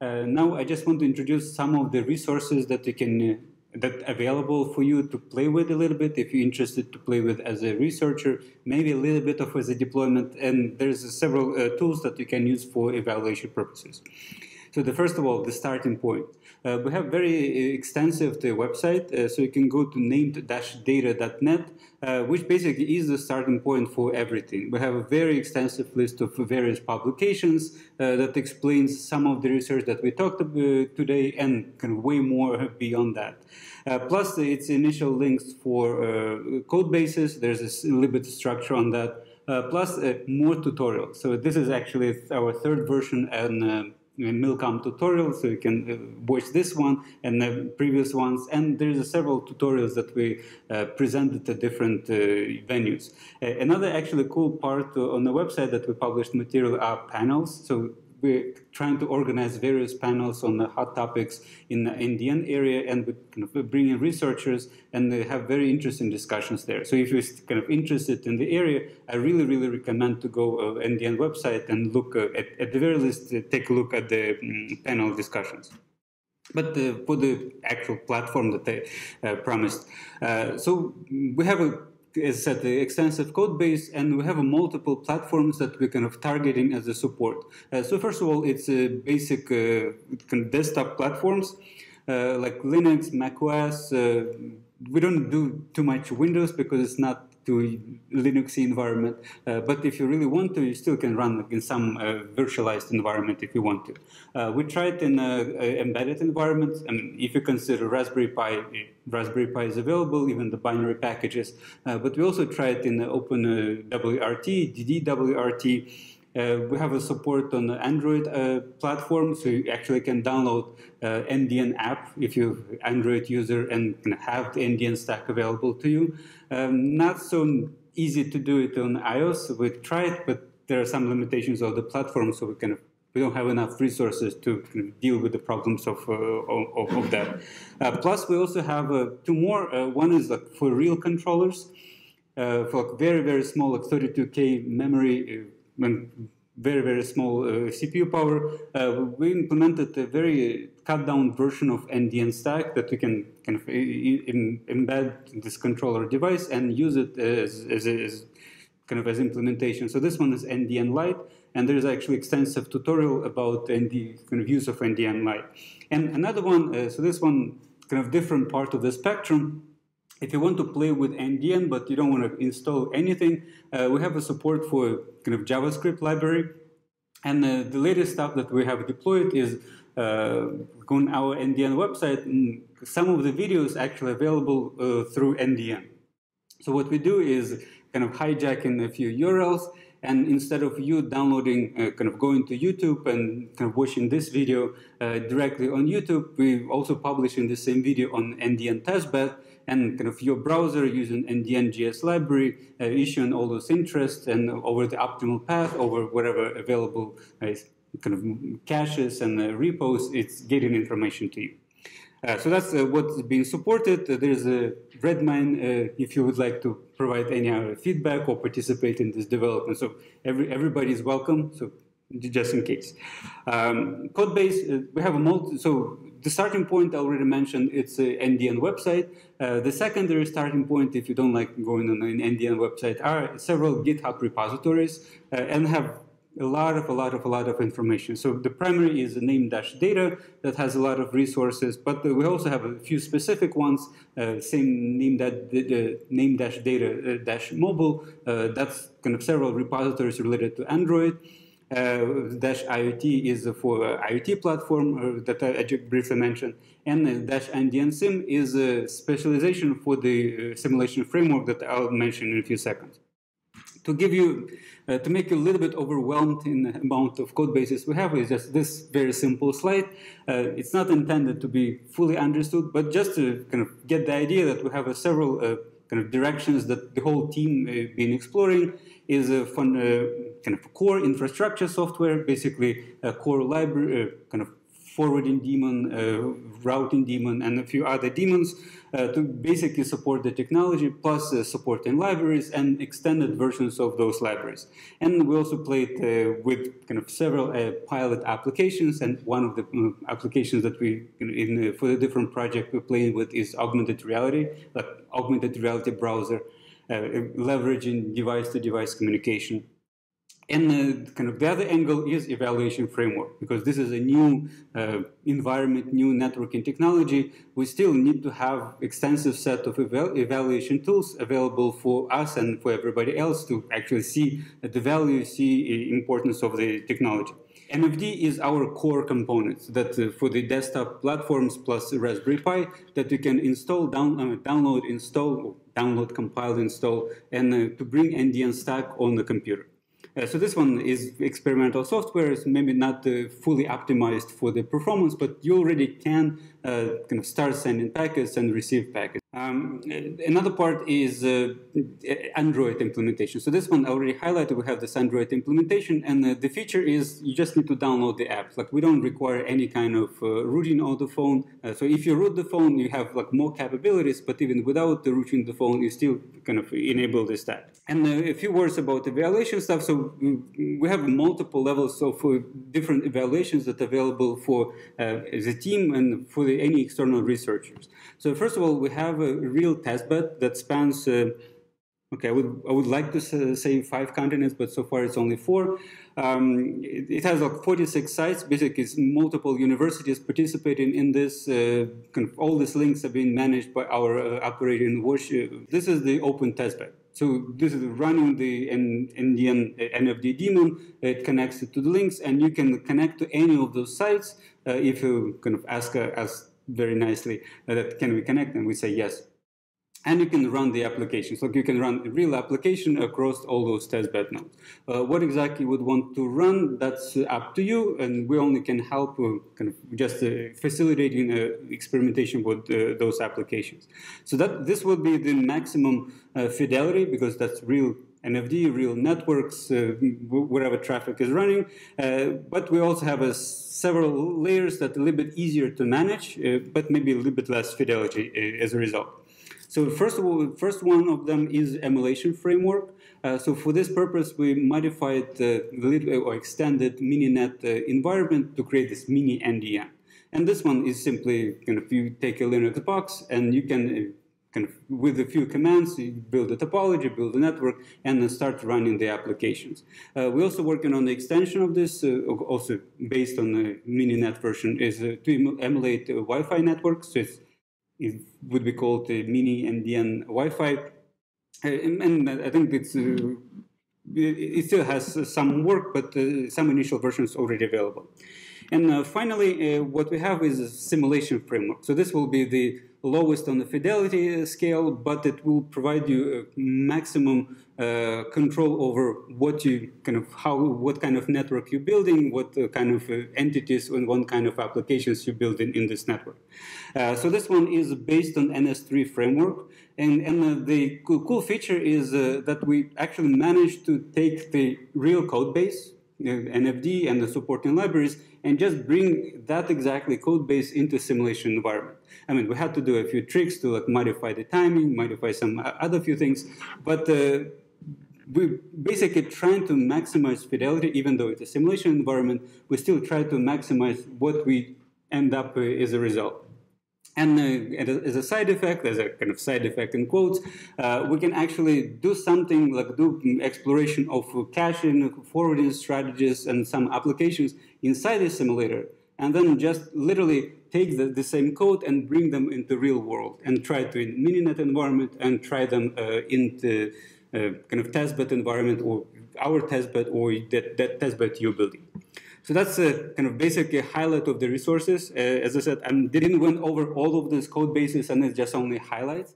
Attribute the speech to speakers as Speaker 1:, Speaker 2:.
Speaker 1: Now I just want to introduce some of the resources that you can that available for you to play with a little bit if you're interested to play with as a researcher, maybe a little bit of as a deployment, and there's several tools that you can use for evaluation purposes. So first of all, the starting point. We have very extensive website, so you can go to named-data.net, which basically is the starting point for everything. We have a very extensive list of various publications that explains some of the research that we talked about today and kind of way more beyond that. Plus, its initial links for code bases. There's a little bit of structure on that. Plus, more tutorials. So this is actually our third version and MILCOM tutorial, so you can watch this one and the previous ones. And there's several tutorials that we presented at different venues. Another actually cool part on the website that we published material are panels. So we're trying to organize various panels on the hot topics in the NDN area, and we kind of bring in researchers and they have very interesting discussions there. So if you're kind of interested in the area, I really, really recommend to go NDN website and look at the very least, take a look at the panel discussions. But for the actual platform that they promised. So we have as I said, the extensive code base, and we have multiple platforms that we're kind of targeting as a support. So first of all, it's basic kind of desktop platforms like Linux, Mac OS. We don't do too much Windows because it's not to Linuxy environment. But if you really want to, you still can run in some virtualized environment if you want to. We tried in embedded environments, and if you consider Raspberry Pi is available, even the binary packages. But we also tried in Open WRT, DDWRT. We have a support on the Android platform, so you actually can download NDN app if you're an Android user and can have the NDN stack available to you. Not so easy to do it on iOS. We tried, but there are some limitations of the platform, so we don't have enough resources to deal with the problems of that. Plus, we also have two more. One is like for real controllers, for like very, very small, like 32K memory, and very, very small CPU power. We implemented a very cut-down version of NDN stack that we can kind of embed this controller device and use it as kind of as implementation. So this one is NDN Lite, and there is actually extensive tutorial about the kind of use of NDN Lite. And another one, so this one kind of different part of the spectrum. If you want to play with NDN, but you don't want to install anything, we have a support for kind of JavaScript library. And the latest stuff that we have deployed is on our NDN website. Some of the videos actually available through NDN. So what we do is kind of hijacking a few URLs, and instead of you downloading, kind of going to YouTube and kind of watching this video directly on YouTube, we also publishing the same video on NDN Testbed, and kind of your browser using NDN JS library, issuing all those interests and over the optimal path, over whatever available kind of caches and repos, it's getting information to you. So that's what's being supported. There's a Redmine if you would like to provide any other feedback or participate in this development. So everybody is welcome. So just in case. Codebase, we have a so the starting point I already mentioned, it's an NDN website. The secondary starting point, if you don't like going on an NDN website, are several GitHub repositories and have a lot of information. So the primary is name-data that has a lot of resources, but we also have a few specific ones, same name-data-mobile, that's kind of several repositories related to Android. -IoT is for IoT platform that I briefly mentioned, and -NDN Sim is a specialization for the simulation framework that I'll mention in a few seconds. To give you, to make you a little bit overwhelmed in the amount of code bases we have, is just this very simple slide. It's not intended to be fully understood, but just to kind of get the idea that we have several kind of directions that the whole team been exploring is kind of core infrastructure software, basically a core library, kind of forwarding daemon, routing daemon, and a few other daemons to basically support the technology, plus supporting libraries and extended versions of those libraries. And we also played with kind of several pilot applications, and one of the applications that we, for the different project we're playing with is augmented reality, like augmented reality browser, leveraging device-to-device communication. And kind of the other angle is evaluation framework, because this is a new environment, new networking technology. We still need to have extensive set of evaluation tools available for us and for everybody else to actually see the value, see importance of the technology. NFD is our core component that for the desktop platforms plus Raspberry Pi that you can install, download, install, download, compile, install, and to bring NDN stack on the computer. So this one is experimental software. It's maybe not fully optimized for the performance, but you already can kind of start sending packets and receive packets. Another part is Android implementation. So this one I already highlighted. We have this Android implementation, and the feature is you just need to download the app. Like we don't require any kind of rooting on the phone. So if you root the phone, you have like more capabilities. But even without the rooting the phone, you still kind of enable this stack. And a few words about evaluation stuff. So we have multiple levels of different evaluations that are available for the team and for any external researchers. So first of all, we have a real testbed that spans, okay, I would like to say 5 continents, but so far it's only 4. It has like 46 sites. Basically, it's multiple universities participating in this. Kind of all these links are being managed by our operating workshop. This is the open testbed. So this is running the NDN NFD daemon. It connects it to the links, and you can connect to any of those sites if you kind of ask us very nicely that can we connect, and we say yes. And you can run the application. So you can run a real application across all those testbed nodes. What exactly you would want to run, that's up to you, and we only can help kind of just facilitating experimentation with those applications. So this will be the maximum fidelity, because that's real NFD, real networks, wherever traffic is running. But we also have several layers that are a little bit easier to manage, but maybe a little bit less fidelity as a result. So first one of them is Emulator Framework. So for this purpose, we modified or extended mininet environment to create this mini NDN. And this one is simply kind of you take a Linux box and you can kind of with a few commands you build a topology, build a network, and then start running the applications. We're also working on the extension of this, also based on the mininet version, is to emulate Wi-Fi networks. So it would be called the mini NDN Wi-Fi, and I think it still has some work, but some initial versions already available. And finally, what we have is a simulation framework. So this will be the lowest on the fidelity scale, but it will provide you maximum control over what you what kind of network you're building, what kind of entities and what kind of applications you build in this network. So this one is based on NS3 framework, and the cool feature is that we actually managed to take the real code base, NFD and the supporting libraries, and just bring that exactly code base into a simulation environment. I mean, we had to do a few tricks to modify the timing, modify some other few things, but we basically trying to maximize fidelity. Even though it's a simulation environment, we still try to maximize what we end up as a result. And as a side effect, as a kind of side effect in quotes, we can actually do something like do exploration of caching, forwarding strategies, and some applications inside the simulator, and then just literally take the same code and bring them into real world and try to in mininet environment and try them into kind of testbed environment or our testbed or that testbed you're building. So that's a kind of basically a highlight of the resources. As I said, I didn't went over all of these code bases, and it's just only highlights.